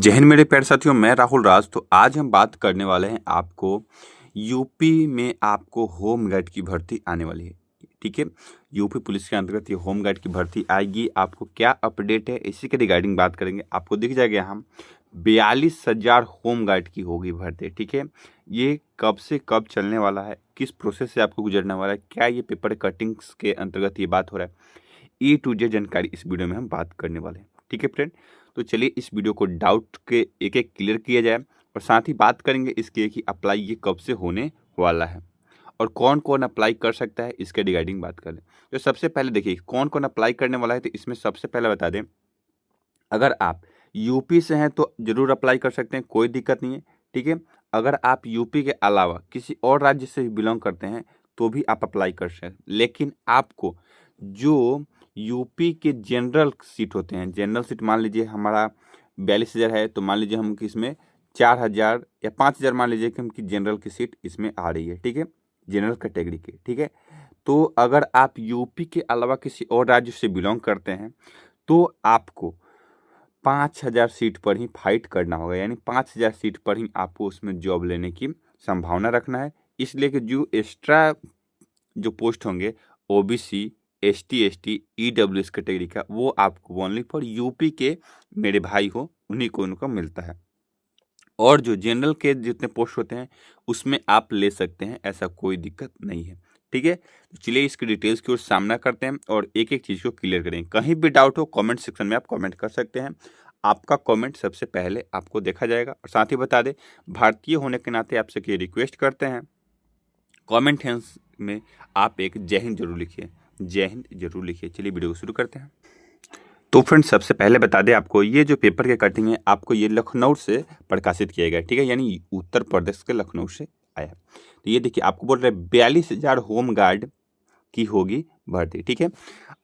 जय हिंद मेरे प्यारे साथियों, मैं राहुल राज। तो आज हम बात करने वाले हैं आपको यूपी में आपको होम गार्ड की भर्ती आने वाली है। ठीक है, यूपी पुलिस के अंतर्गत ये होम गार्ड की भर्ती आएगी। आपको क्या अपडेट है इसी के रिगार्डिंग बात करेंगे। आपको दिख जाएगा हम 42,000 होम गार्ड की होगी भर्ती। ठीक है, ये कब से कब चलने वाला है, किस प्रोसेस से आपको गुजरने वाला है, क्या ये पेपर कटिंग्स के अंतर्गत ये बात हो रहा है, ए टू जेड जानकारी इस वीडियो में हम बात करने वाले हैं। ठीक है फ्रेंड, तो चलिए इस वीडियो को डाउट के एक एक क्लियर किया जाए और साथ ही बात करेंगे इसके कि अप्लाई ये कब से होने वाला है और कौन कौन अप्लाई कर सकता है, इसके रिगार्डिंग बात करें। तो सबसे पहले देखिए कौन कौन अप्लाई करने वाला है। तो इसमें सबसे पहले बता दें, अगर आप यूपी से हैं तो जरूर अप्लाई कर सकते हैं, कोई दिक्कत नहीं है। ठीक है, अगर आप यूपी के अलावा किसी और राज्य से बिलोंग करते हैं तो भी आप अप्लाई कर सकते हैं, लेकिन आपको जो यूपी के जनरल सीट होते हैं, जनरल सीट मान लीजिए हमारा 42,000 है, तो मान लीजिए हम कि इसमें 4,000 या 5,000 मान लीजिए कि हमकी जनरल की सीट इसमें आ रही है। ठीक है, जनरल कैटेगरी की। ठीक है, तो अगर आप यूपी के अलावा किसी और राज्य से बिलोंग करते हैं तो आपको 5,000 सीट पर ही फाइट करना होगा, यानी 5,000 सीट पर ही आपको उसमें जॉब लेने की संभावना रखना है। इसलिए कि जो एक्स्ट्रा जो पोस्ट होंगे ओबीसी, एसटी, ईडब्ल्यूएस कैटेगरी का, वो आपको ओनली फॉर यूपी के मेरे भाई हो उन्हीं को उनको मिलता है। और जो जनरल के जितने पोस्ट होते हैं उसमें आप ले सकते हैं, ऐसा कोई दिक्कत नहीं है। ठीक है, तो चलिए इसकी डिटेल्स की ओर सामना करते हैं और एक एक चीज़ को क्लियर करें। कहीं भी डाउट हो कमेंट सेक्शन में आप कमेंट कर सकते हैं, आपका कमेंट सबसे पहले आपको देखा जाएगा। और साथ ही बता दें, भारतीय होने के नाते आपसे ये रिक्वेस्ट करते हैं, कमेंट में आप एक जय हिंद जरूर लिखिए, जय हिंद जरूर लिखिए। चलिए वीडियो को शुरू करते हैं। तो फ्रेंड्स सबसे पहले बता दें आपको, ये जो पेपर के कटिंग है आपको ये लखनऊ से प्रकाशित किया गया। ठीक है, यानी उत्तर प्रदेश के लखनऊ से आया है। तो ये देखिए आपको बोल रहे हैं 42,000 होम गार्ड की होगी भर्ती। ठीक है,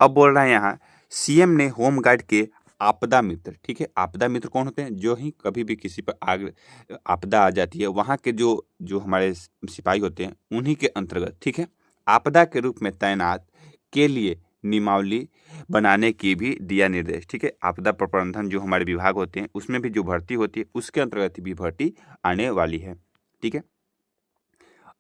अब बोल रहा है यहाँ सीएम ने होम गार्ड के आपदा मित्र। ठीक है, आपदा मित्र कौन होते हैं? जो ही कभी भी किसी पर आग आपदा आ जाती है, वहाँ के जो जो हमारे सिपाही होते हैं उन्हीं के अंतर्गत, ठीक है, आपदा के रूप में तैनात के लिए नियमावली बनाने की भी दिया निर्देश। ठीक है, आपदा प्रबंधन जो हमारे विभाग होते हैं उसमें भी जो भर्ती होती है उसके अंतर्गत भी भर्ती आने वाली है। ठीक है,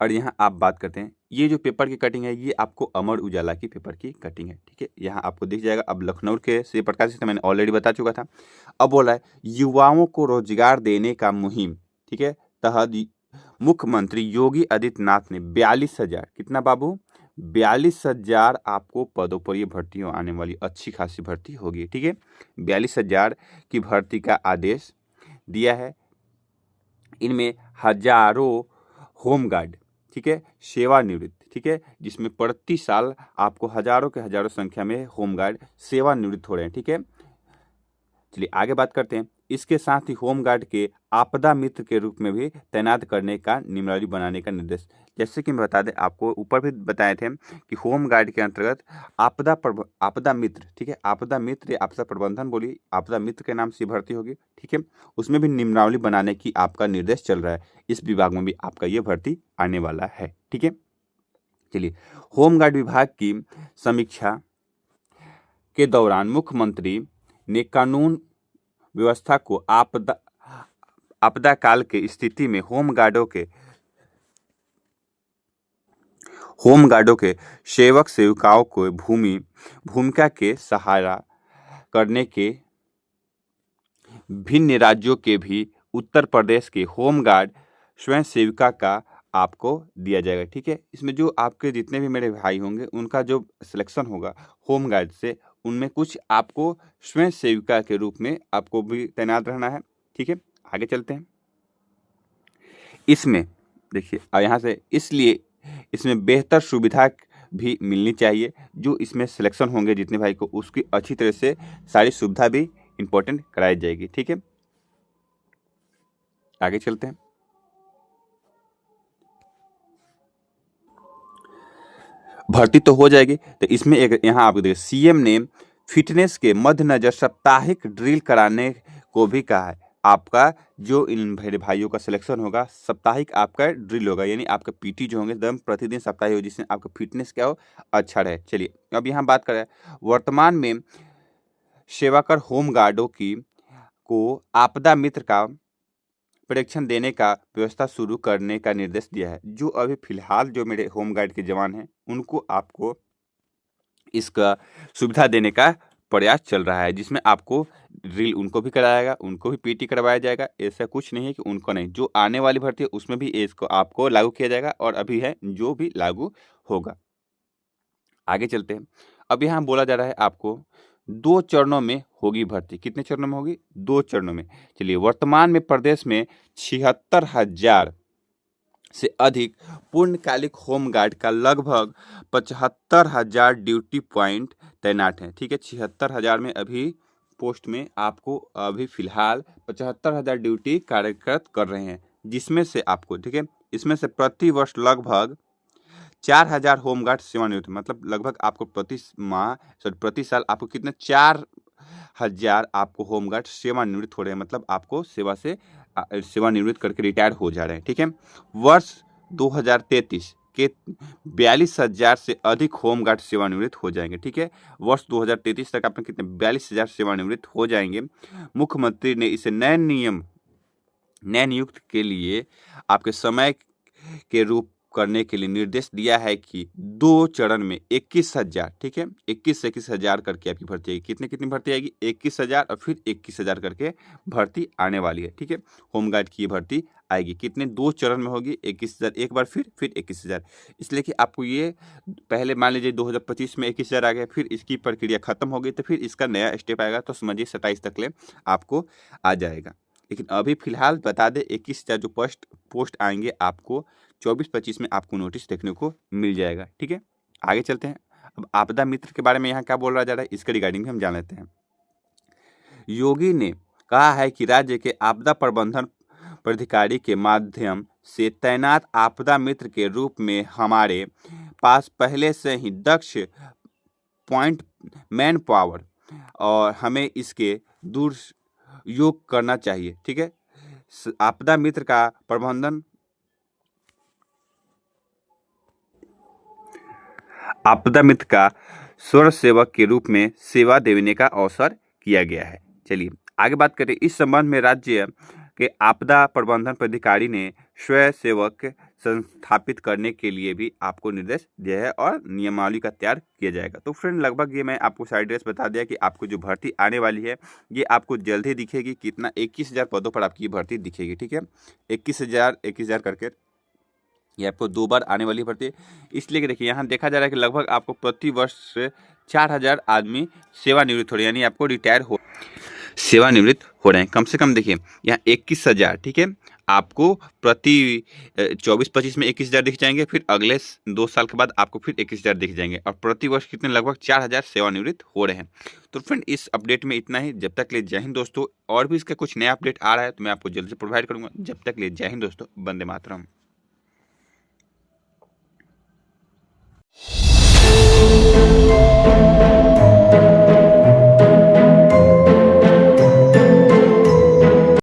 और यहाँ आप बात करते हैं, ये जो पेपर की कटिंग है ये आपको अमर उजाला की पेपर की कटिंग है। ठीक है, यहाँ आपको दिख जाएगा। अब लखनऊ के से प्रकाशित मैंने ऑलरेडी बता चुका था। अब बोला है युवाओं को रोजगार देने का मुहिम, ठीक है, तहत मुख्यमंत्री योगी आदित्यनाथ ने 42,000, कितना बाबू, 42,000 आपको पदों पर ये भर्ती आने वाली, अच्छी खासी भर्ती होगी। ठीक है, 42,000 की भर्ती का आदेश दिया है। इनमें हजारों होम गार्ड, ठीक है, सेवानिवृत्त, ठीक है, जिसमें प्रति साल आपको हजारों के हजारों संख्या में होम गार्ड सेवानिवृत्त हो रहे हैं। ठीक है, चलिए आगे बात करते हैं। इसके साथ ही होम गार्ड के आपदा मित्र के रूप में भी तैनात करने का नियमावली बनाने का निर्देश। जैसे कि मैं बता दें, आपको ऊपर भी बताए थे कि होम गार्ड के अंतर्गत आपदा मित्र, ठीक है, आपदा मित्र या आपदा प्रबंधन बोलिए, आपदा मित्र के नाम से भर्ती होगी। ठीक है, उसमें भी नियमावली बनाने की आपका निर्देश चल रहा है। इस विभाग में भी आपका ये भर्ती आने वाला है। ठीक है, चलिए होम गार्ड विभाग की समीक्षा के दौरान मुख्यमंत्री ने कानून व्यवस्था को आपदा काल के स्थिति में होम गार्डों के सेवक सेविकाओं को भूमिका के सहारा करने के भिन्न राज्यों के भी उत्तर प्रदेश के होम गार्ड स्वयं सेविका का आपको दिया जाएगा। ठीक है, इसमें जो आपके जितने भी मेरे भाई होंगे उनका जो सिलेक्शन होगा होम गार्ड से, उनमें कुछ आपको स्वयं सेविका के रूप में आपको भी तैनात रहना है। ठीक है, आगे चलते हैं। इसमें देखिए यहाँ से, इसलिए इसमें बेहतर सुविधा भी मिलनी चाहिए। जो इसमें सिलेक्शन होंगे जितने भाई को, उसकी अच्छी तरह से सारी सुविधा भी इंपॉर्टेंट कराई जाएगी। ठीक है, आगे चलते हैं। भर्ती तो हो जाएगी, तो इसमें एक यहाँ आप देखिए सीएम ने फिटनेस के मद्देनजर साप्ताहिक ड्रिल कराने को भी कहा है। आपका जो इन मेरे भाइयों का सिलेक्शन होगा, साप्ताहिक आपका ड्रिल होगा, यानी आपका पीटी जो होंगे एकदम प्रतिदिन साप्ताहिक हो, जिससे आपका फिटनेस क्या हो, अच्छा रहे। चलिए अब यहाँ बात करें, वर्तमान में सेवाकर होम गार्डों की को आपदा मित्र का परीक्षण देने का व्यवस्था शुरू करने का निर्देश दिया है। जो अभी फिलहाल जो मेरे होमगार्ड के जवान हैं उनको आपको इसका सुविधा देने का प्रयास चल रहा है, जिसमें आपको ड्रिल उनको भी कराएगा, उनको भी पीटी करवाया जाएगा। ऐसा कुछ नहीं है कि उनको नहीं, जो आने वाली भर्ती है उसमें भी इसको आपको लागू किया जाएगा और अभी है जो भी लागू होगा। आगे चलते हैं। अब यहाँ बोला जा रहा है आपको 2 चरणों में होगी भर्ती। कितने चरणों में होगी? 2 चरणों में। चलिए, वर्तमान में प्रदेश में 76,000 से अधिक पूर्णकालिक होमगार्ड का लगभग 75,000 ड्यूटी पॉइंट तैनात हैं। ठीक है, 76,000 में अभी पोस्ट में आपको अभी फिलहाल 75,000 ड्यूटी कार्यरत कर रहे हैं, जिसमें से आपको, ठीक है, इसमें से प्रति वर्ष लगभग 4,000 होमगार्ड सेवानिवृत्त, मतलब लगभग आपको प्रति साल आपको कितने 4,000 आपको होमगार्ड सेवानिवृत्त हो रहे हैं, मतलब आपको सेवानिवृत्त करके रिटायर हो जा रहे हैं। ठीक है, वर्ष 2033 के 42,000 से अधिक होमगार्ड सेवानिवृत्त हो जाएंगे। ठीक है, वर्ष 2033 तक आपने कितने 42,000 सेवानिवृत्त हो जाएंगे। मुख्यमंत्री ने इसे नए नियुक्त के लिए आपके समय के रूप करने के लिए निर्देश दिया है कि 2 चरण में 21,000, ठीक है, 21 से 21,000 करके आपकी भर्ती आएगी। कितनी भर्ती आएगी? 21,000 और फिर 21,000 करके भर्ती आने वाली है। ठीक है, होमगार्ड की भर्ती आएगी। कितने? 2 चरण में होगी। 21,000 एक बार, फिर 21,000। इसलिए कि आपको ये पहले मान लीजिए 2025 में 21,000 आ गया, फिर इसकी प्रक्रिया खत्म हो गई, तो फिर इसका नया स्टेप आएगा, तो समझिए 27 तक ले आपको आ जाएगा। लेकिन अभी फिलहाल बता दें 21,000 जो पोस्ट आएंगे आपको 24-25 में आपको नोटिस देखने को मिल जाएगा। ठीक है, आगे चलते हैं। अब आपदा मित्र के बारे में यहाँ क्या बोला जा रहा है, इसके रिगार्डिंग भी हम जान लेते हैं। योगी ने कहा है कि राज्य के आपदा प्रबंधन प्राधिकारी के माध्यम से तैनात आपदा मित्र के रूप में हमारे पास पहले से ही दक्ष पॉइंट मैन पावर और हमें इसके दुरुपयोग करना चाहिए। ठीक है, आपदा मित्र का प्रबंधन आपदा मित्र का स्वयं सेवक के रूप में सेवा देने का अवसर किया गया है। चलिए आगे बात करें। इस संबंध में राज्य के आपदा प्रबंधन प्राधिकारी ने स्वयं सेवक संस्थापित करने के लिए भी आपको निर्देश दिया है और नियमावली का तैयार किया जाएगा। तो फ्रेंड, लगभग ये मैं आपको साइड ड्रेस बता दिया कि आपको जो भर्ती आने वाली है ये आपको जल्द ही दिखेगी। कितना? 21,000 पदों पर आपकी भर्ती दिखेगी। ठीक है, 21,000 करके ये आपको 2 बार आने वाली भर्ती। इसलिए कि देखिए यहाँ देखा जा रहा है कि लगभग आपको प्रति वर्ष 4,000 आदमी सेवानिवृत्त हो रहे हैं, यानी आपको सेवानिवृत्त हो रहे हैं। कम से कम देखिए यहाँ 21,000, ठीक है, आपको प्रति 24-25 में 21,000 दिख जाएंगे, फिर अगले 2 साल के बाद आपको फिर 21,000 दिख जाएंगे और प्रति वर्ष कितने? लगभग 4,000 सेवानिवृत्त हो रहे हैं। तो फ्रेंड, इस अपडेट में इतना ही। जब तक ले जय हिंद दोस्तों। और भी इसका कुछ नया अपडेट आ रहा है तो मैं आपको जल्द से प्रोवाइड करूंगा। जब तक ले जय हिंद दोस्तों। वंदे मातरम।